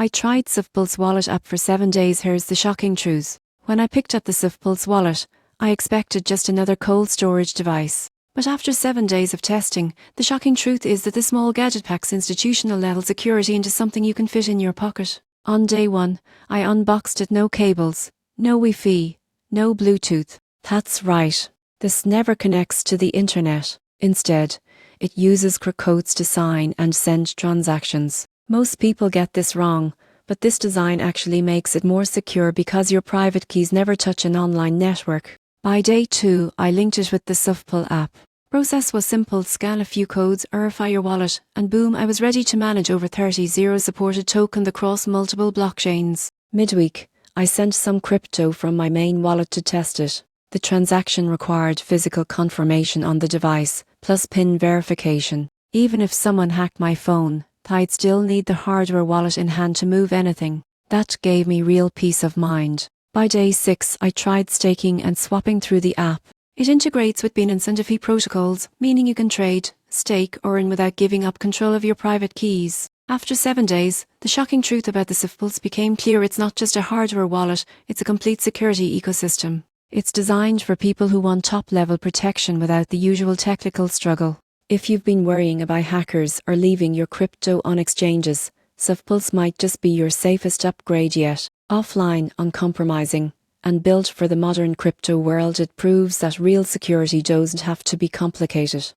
I tried SafePal's wallet app for 7 days. Here's the shocking truth. When I picked up the SafePal's wallet, I expected just another cold storage device. But after 7 days of testing, the shocking truth is that this small gadget packs institutional level security into something you can fit in your pocket. On day 1, I unboxed it. No cables, no Wi-Fi, no Bluetooth. That's right. This never connects to the internet. Instead, it uses QR codes to sign and send transactions. Most people get this wrong, but this design actually makes it more secure because your private keys never touch an online network. By day 2, I linked it with the SafePal app. Process was simple: scan a few codes, verify your wallet, and boom, I was ready to manage over 30 zero-supported tokens across multiple blockchains. Midweek, I sent some crypto from my main wallet to test it. The transaction required physical confirmation on the device, plus PIN verification. Even if someone hacked my phone, I'd still need the hardware wallet in hand to move anything. That gave me real peace of mind. By day 6, I tried staking and swapping through the app. It integrates with Binance and Fee protocols, meaning you can trade, stake, or earn without giving up control of your private keys. After 7 days, the shocking truth about the SafePal became clear. It's not just a hardware wallet, it's a complete security ecosystem. It's designed for people who want top-level protection without the usual technical struggle. If you've been worrying about hackers or leaving your crypto on exchanges, SafePal might just be your safest upgrade yet. Offline, uncompromising, and built for the modern crypto world, it proves that real security doesn't have to be complicated.